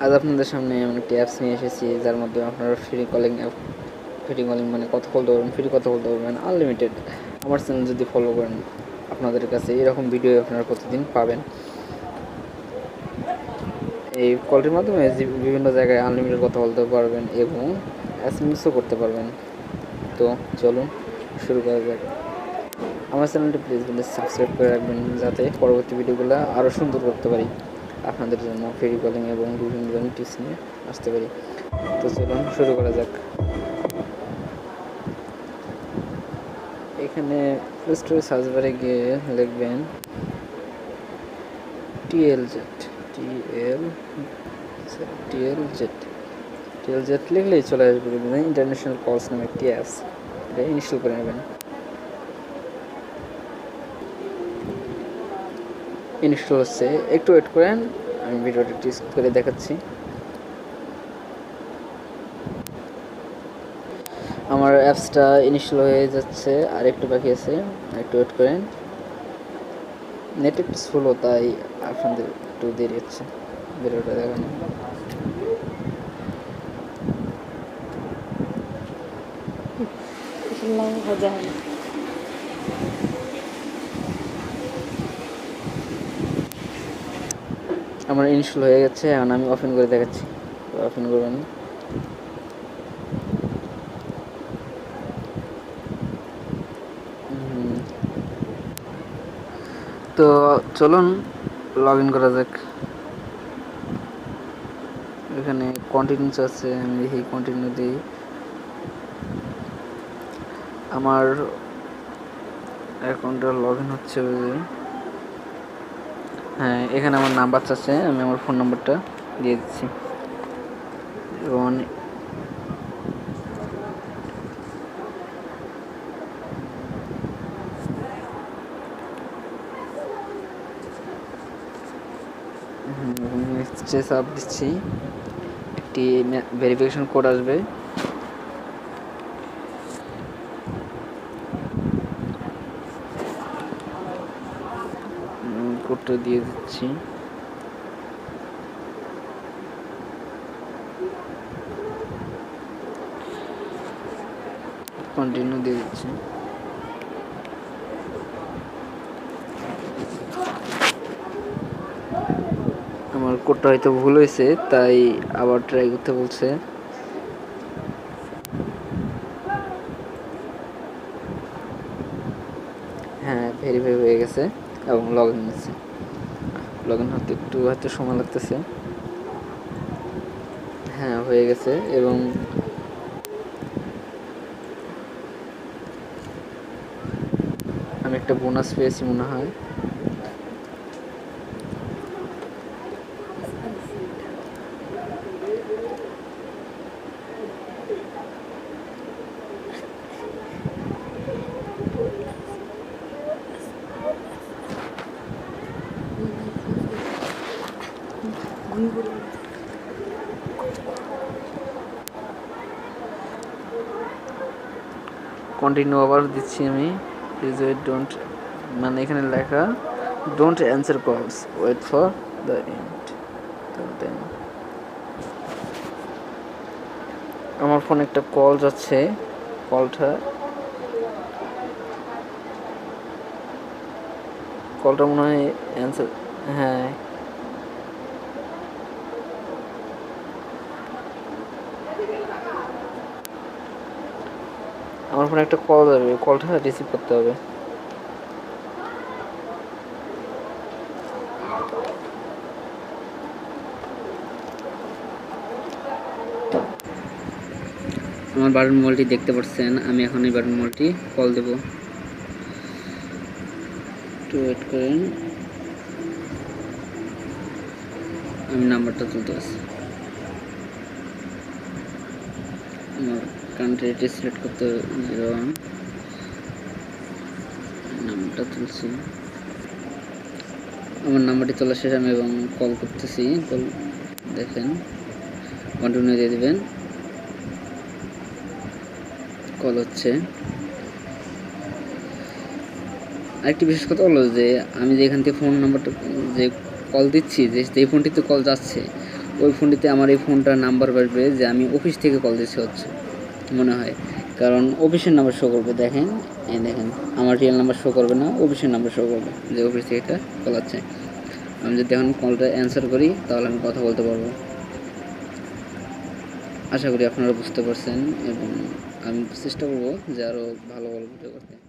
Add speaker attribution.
Speaker 1: আজ আপনাদের সামনে আমি একটি অ্যাপস নিয়ে এসেছি, যার মাধ্যমে আপনারা ফ্রি কলিং মানে কথা বলতে পারবেন, ফ্রি কথা বলতে পারবেন আনলিমিটেড। আমার চ্যানেল যদি ফলো করেন, আপনাদের কাছে এরকম ভিডিও আপনারা প্রতিদিন পাবেন। এই কলটির মাধ্যমে বিভিন্ন জায়গায় আনলিমিটেড কথা বলতে পারবেন এবং এসএমএসও করতে পারবেন। তো চলুন শুরু করা যাক। আমার চ্যানেলটি প্লিজ সাবস্ক্রাইব করে রাখবেন, যাতে পরবর্তী ভিডিওগুলো আরও সুন্দর করতে পারি, আপনাদের জন্য ফ্রি কলিং এবং বিভিন্ন ধরনের টিপস নিয়ে আসতে পারি। তো চলুন শুরু করা যাক। এখানে প্লে স্টোরে সার্চ বারে গিয়ে লিখবেন টিএলজেড টিএলজেড লিখলেই চলে আসবে ইন্টারন্যাশনাল কলস নামে একটি অ্যাপস। এটা ইনস্টল করে নেবেন। ইনস্টল হচ্ছে, একটু ওয়েট করেন, আমি ভিডিওটা টেস্ট করে দেখাচ্ছি। আমার অ্যাপসটা ইনস্টল হয়ে যাচ্ছে, আর একটু বাকি আছে, একটু ওয়েট করেন। নেট একটু স্লো, তাই আপনাদের একটু দেরি হচ্ছে ভিডিওটা দেখানো। আমার ইনস্টল হয়ে গেছে, এখন আমি ওপেন করে দেখাচ্ছি। ওপেন করবেন। তো চলুন লগ ইন করা যাক। এখানে কন্টিনিউ আছে, আমি দেখি কন্টিনিউ দিই। আমার অ্যাকাউন্টটা লগ ইন হচ্ছে বুঝি। হ্যাঁ, এখানে আমার নাম্বার আছে, আমি আমার ফোন নাম্বারটা দিয়ে দিচ্ছি এবং নেক্সটে চাপ দিচ্ছি। একটি ভেরিফিকেশন কোড আসবে, কোডটা দিয়ে দিচ্ছি। কন্টিনিউ দিয়ে দিচ্ছি। আমার কোডটা হয়তো ভুল হয়েছে, তাই আবার ট্রাই করতে বলছে। হ্যাঁ, ভেরিফাই হয়ে গেছে এবং লগ ইন হচ্ছে। লগ ইন হতে একটু হয়তো সময় লাগতেছে। হ্যাঁ, হয়ে গেছে এবং আমি একটা বোনাস পেয়েছি মনে হয়। কন্টিনিউ আবার দিচ্ছি আমি। ডোন্ট, মানে এখানে লেখা ডোন্ট অ্যান্সার কলস, ওয়েট ফর দ্য এন্ড। দেন আমার ফোনে একটা কল যাচ্ছে, কলটা মনে হয় অ্যান্সার। হ্যাঁ, আমার ফোনে একটা কল যাবে, কলটা রিসিভ করতে হবে। আমার বাটন মলটি দেখতে পাচ্ছেন, আমি এখন এই বাটন মলটি কল দেব। একটু ওয়েট করেন, আমি নাম্বারটা তুলতে পারছি। আমার কান্ট্রিটি সিলেক্ট করতে 01 নাম্বারটা তুলছি। আমার নাম্বারটি তোলা শেষ, আমি এবং কল করতেছি। কল দেখেন, কন্টিনিউ দিয়ে দেবেন। কল হচ্ছে। আরেকটি বিশেষ কথা হলো যে আমি যে এখান থেকে ফোন নাম্বারটা যে কল দিচ্ছি, যে ফোনটিতে কল যাচ্ছে, ওই ফোনটিতে আমার এই ফোনটার নাম্বার বাড়বে যে আমি অফিস থেকে কল দিচ্ছি হচ্ছে মনে হয়, কারণ অফিসের নাম্বার শো করবে। দেখেন এই দেখেন আমার রিয়েল নাম্বার শো করবে না, অফিসের নাম্বার শো করবে যে অফিস থেকে এটা কল আছে। আমি যদি এখন কলটা অ্যান্সার করি তাহলে আমি কথা বলতে পারবো। আশা করি আপনারা বুঝতে পারছেন এবং আমি চেষ্টা করবো যে আরও ভালো ভালো ভিডিও করতে।